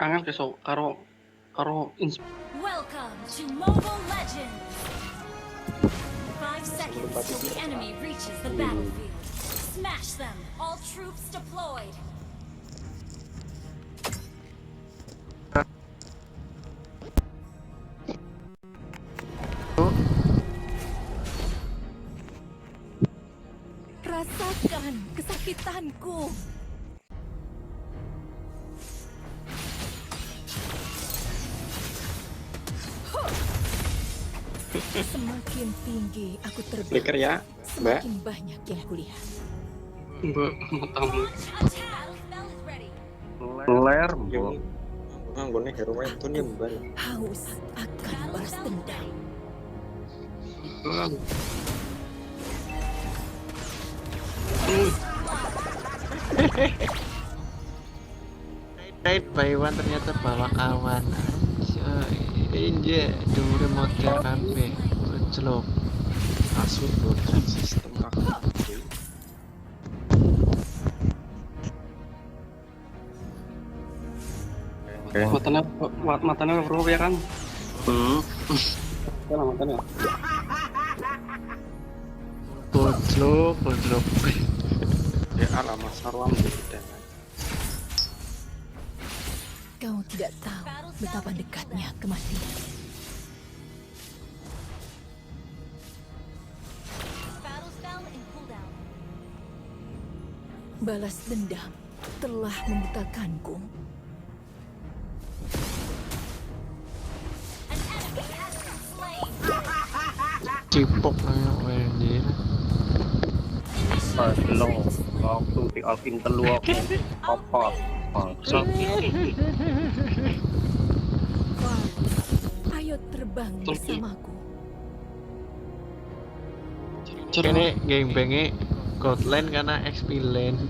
Angel keso karo karo Welcome to Mobile Legends! 5 seconds till the enemy reaches the battlefield. Smash them! All troops deployed! Rasakan kesakitanku. Semakin tinggi aku flicker terbang, ya, Mbak. semakin banyak yang kulihat. Mbak matamu. Battle spell is ready. Ler, Yang nggone hero itu nih mbak. Haus akan balas dendam. Bang. Right by one ternyata bawa kawan. Inje dulu remote kabeh. Celok. Asus bukan sistem kakak. Matanya bro ya kan? Salah matanya. Goblok. Ya alamat sarwam gitu. Kau tidak tahu betapa dekatnya kematian. Battle spell in cooldown. Balas dendam telah membutakanku. An enemy has been slain. Cipok kayak anjir. Belum waktu di alvin telur apa Ayo terbang bersamaku. Kene gangbangnya God Lane karena XP Lane.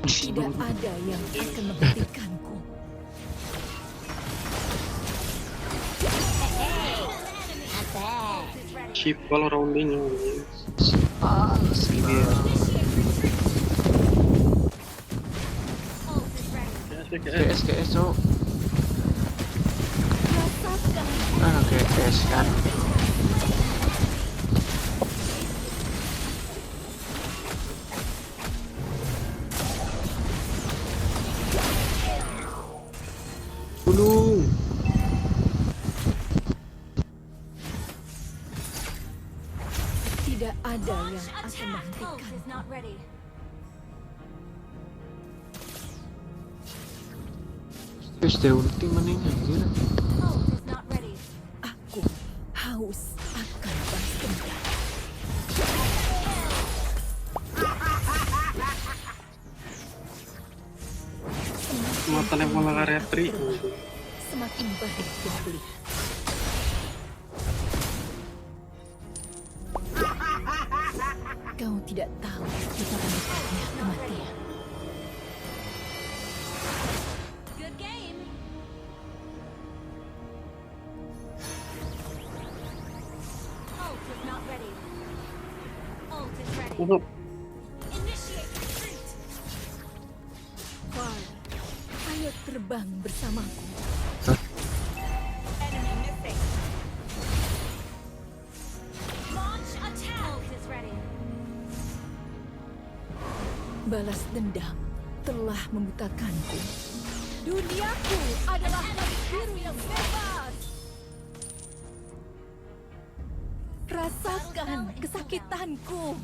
Tidak ada yang akan menghentikanku. Shift ball rounding. Ult is ready. GS cok. Rasakan GS kan. Gunung. tidak ada Launch yang akan attack. Ult menghentikan. is not ready. Wis de ulti maning anjir. Ult is not ready. Aku haus akan balas dendam. Matanya malah retri. Semakin banyak yang kulihat. Kau tidak tahu betapa dekatnya kematian. Good game. Ult is not ready. Ult is ready. Untuk Initiate retreat. Far, ayo terbang bersamaku. Enemy missing. Launch attack. Ult is ready. Balas dendam telah membutakanku. Duniaku adalah garis biru yang bebas. Rasakan kesakitanku.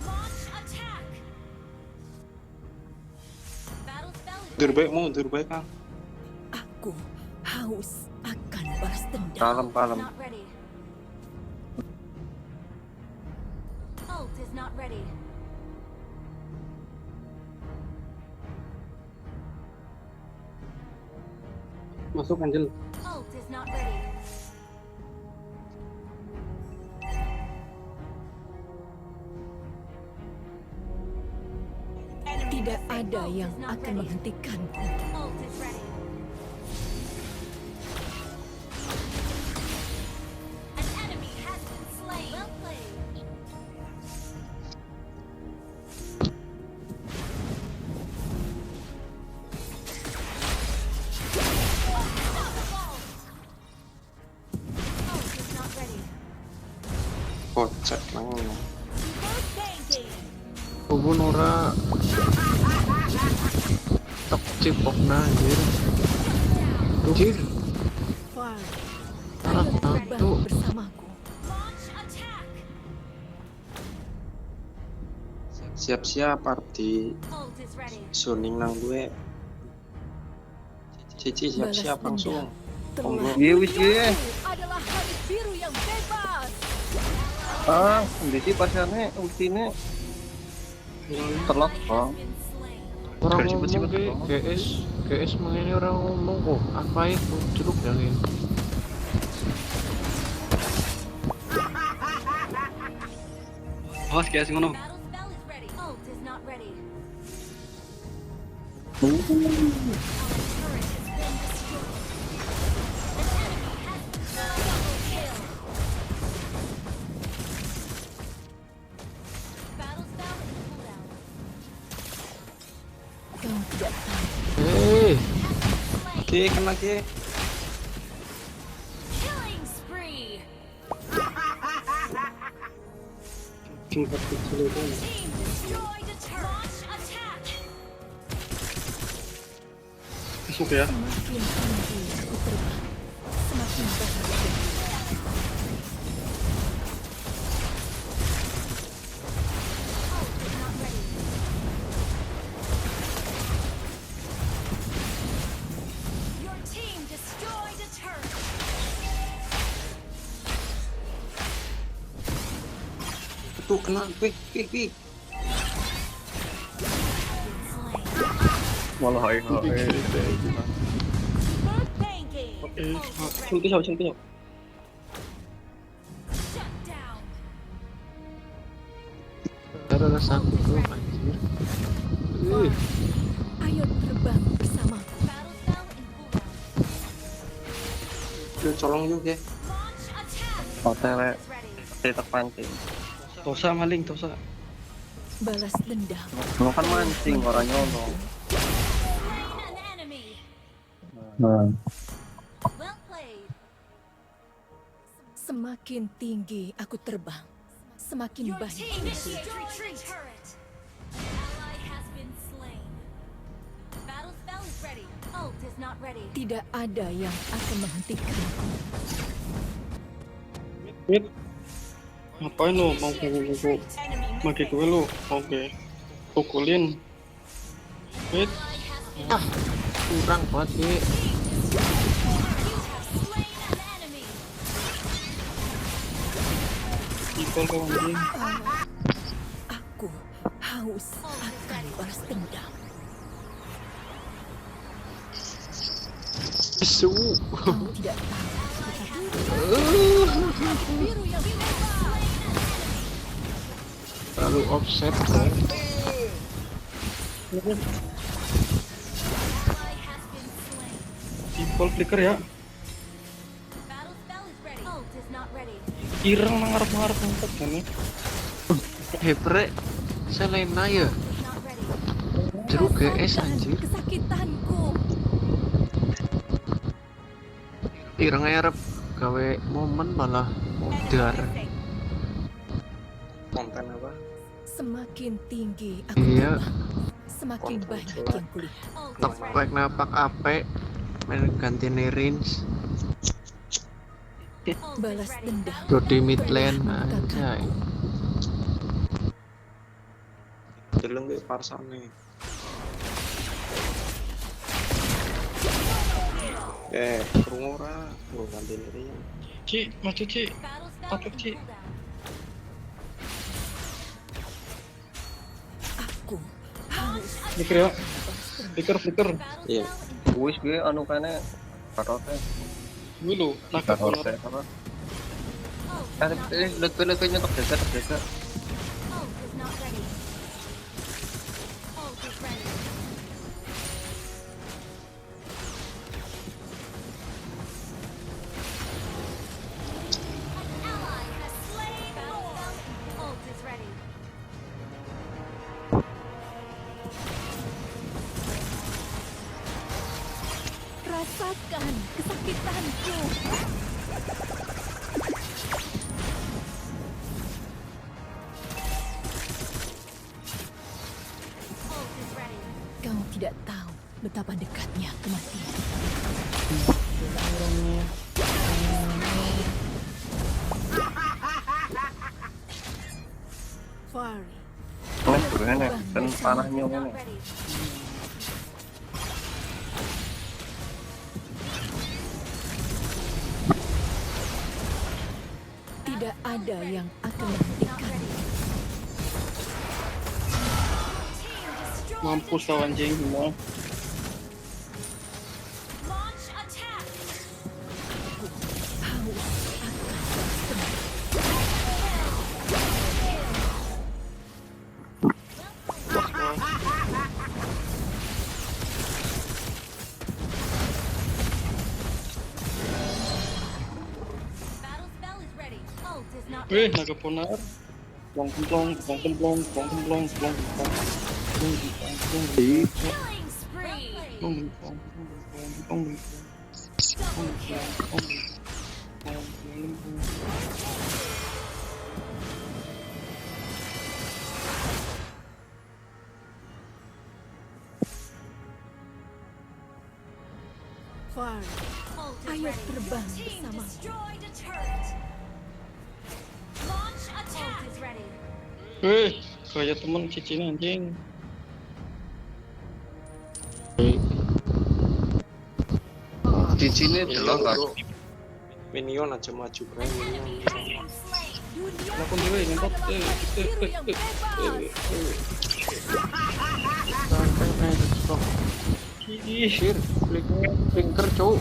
Launch attack. Battle spell is mundur baik kan. Aku haus akan balas dendam. kalem not ready. Ult is not ready. Masuk Angel. Ult is not ready. Tidak ada yang akan menghentikanku. Ult is ready. An enemy has been slain. Well played. Kocak nang. Hubun ora tok cipokna anjir. Anjir. Far, Ah, ayo terbang satu. bersamaku. Launch attack. Siap-siap arti Ult is ready. zoning nang gue. Cici Balas siap-siap dendam. langsung. Telah Iya wis ye. adalah hari biru yang bebas. Ah, di sini pasiannya ultine telok. Oh. Been slain. Orang Garis ngomong cepet-cepet. GS mengenai orang ngomong kok apa itu jeruk yang ini. Awas guys ngono. Battle spell is ready. Ult is not ready. Uh. Our turret has been destroyed. An enemy has double kill. Battle spell in cooldown. Kau tidak tahu. Hei, Slain. Oke, kena ke. Killing spree. Tingkat kecil itu. Team destroyed a turret. Launch attack. Masuk ya. Semakin tinggi aku terbang, semakin bahagia. Ult is not ready. Your team destroyed a turret. Itu kena quick. Slain. Malah hai. Bird banking. Oke, Ult is ready. sulti. Shut down. ada rasaku tuh anjir. Ayo terbang bersamaku. Battle spell in cooldown. Udah colong juga. Launch attack. Hotel Is ready. cetak pancing. Tosa maling, tosa. Balas dendam. Lo kan mancing orang nyolong. Slain an enemy. Nah. Well played. Semakin tinggi aku terbang, semakin Your banyak team musuh. destroyed a turret. An ally has been slain. Battle spell is ready. Ult is not ready. Tidak ada yang akan menghentikanku. Wait. Ngapain lo mau kuku Enemy maki gue lo? Oke. Pukulin. Wait. ally has been Ah, kurang banget sih. You have slain an enemy. People kau anjing. Aku haus akan balas dendam. Isu. Kau tidak tahu. Biru yang bebas. Terlalu offset. Ally has been slain. People flicker ya. Battle spell is ready. Ult is not ready. Ireng ngarep-ngarep ngangkat kan ya. Hebre, Selena ya. Not ready. Jeruk GS Rasakan anjir. kesakitanku. Ireng arep gawe momen malah modar. Konten apa? Semakin tinggi aku Iya. terbang, semakin banyak yang kulihat. Ult is Tok ready. napak ape main ganti range. Ult is Balas ready. dendam. Dodi mid lane anjay. Deleng kayak parsane. Krungu ora? Nggo ganti diri. Ci, maju Ci. Battle spell Apa, in Ci? cooldown. Aku haus Flicker ya. Flicker. Battle Iya. spell in Wis gue anu kene karote. Gue lo nakap Karote banget. apa? Ult is not ready. Lihat nyetok desa. Ult is not ready. Ult is ready. An ally has slain Lord. Ult is ready. rasakan kesakitanku. betapa dekatnya kematian. Fari. Ini sebenarnya dan panahnya Not ini. ready. Tidak ada yang akan Not menghentikan. ready. Team destroyed Mampus the kau turret. anjing semua. Launch attack. Haus akan sembah. Battle spell is ready. Ult is not Wih, ready. naga ponar. Blong blong blong blong blong blong blong blong Killing spree. blong blong blong blong. Double kill. Fari. Ult is Ayo ready. terbang Team bersamaku. destroyed a turret. Launch attack. Ult is ready. Wih, kayak temen cicin anjing. Cicinnya jelas kan. Minion aja maju keren minion. Has been slain. Dunia Lakukan dulu ya, ngentot. adalah biru yang bebas. Sampai headshot. Ih, Shir, flicker cowok.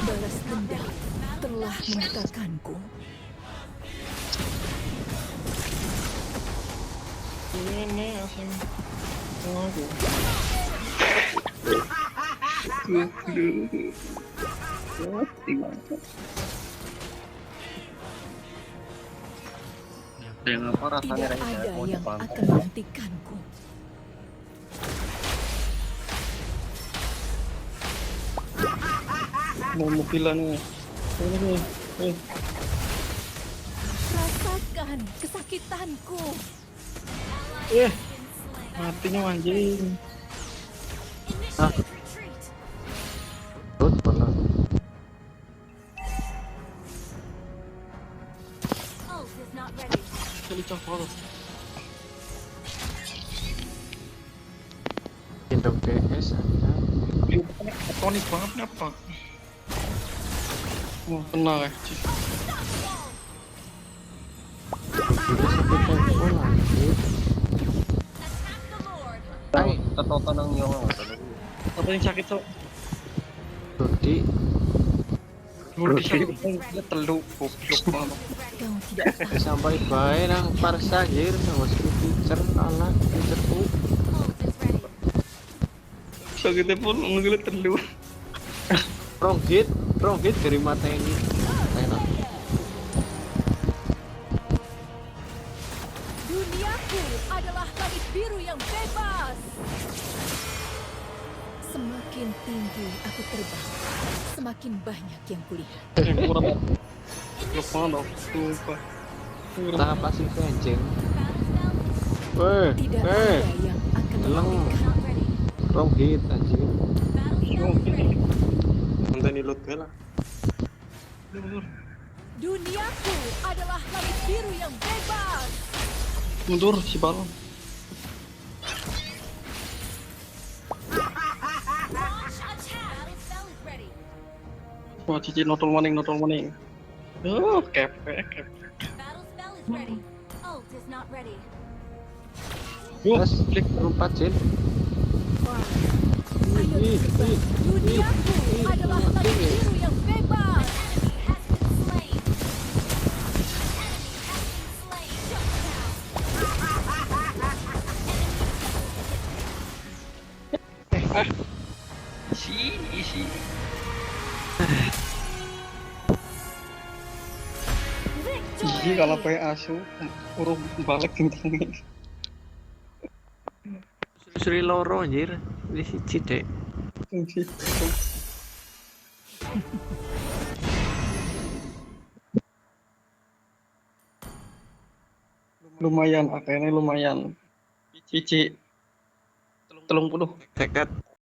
Balas dendam telah membutakanku. ini asing. Waduh. Dengan apa rasanya Tidak rasanya ada mau yang dipantai. akan menghentikanku. Mau mobilan nih. Ini nih. Rasakan kesakitanku. Eh, Been slain. matinya anjing. Initiate retreat. Terus pernah. Ult is not ready. Jadi cokol. Indok DS aja. Ikonik banget nih apa? Mau kena ya. Kita sampai tempo lagi. Attack the Lord. Hai, Ketotan yang nyong. Apa yang sakit sok? Rudi. Udah sakit. Dia teluk goblok banget. Kau tidak tahu Sampai bae nang Parsa Gir sama feature ala featureku. Ult is ready. Sakitnya pun ngegelet teluk. Wrong hit dari mata ini. Enak. duniaku adalah langit biru yang bebas. Semakin tinggi aku terbang, semakin banyak yang kulihat. Kurang. Goblok banget. Sumpah. Tahap pasif anjing. Battle spell is Tidak Eh, ada yang akan Eleng. menghentikan. not ready. wrong hit anjing. Battle spell is ready. Konten load bela. Duniaku adalah langit biru yang bebas. Mundur si balon. Launch attack. Battle spell is ready. Wah, cici notol maning. Oh, kepek. Battle spell is ready. Ult is not ready. Terus Klik. lompat Jin. Ayo terbang. Duniaku adalah langit biru yang bebas. Enemy has been slain. Enemy has been slain. Shut down. Isi. Victory. Iya kalau pakai asu urung balik gentengnya. Sri loro anjir. Di siji dek. Lumayan, akhirnya lumayan. Cici. 30. Seket.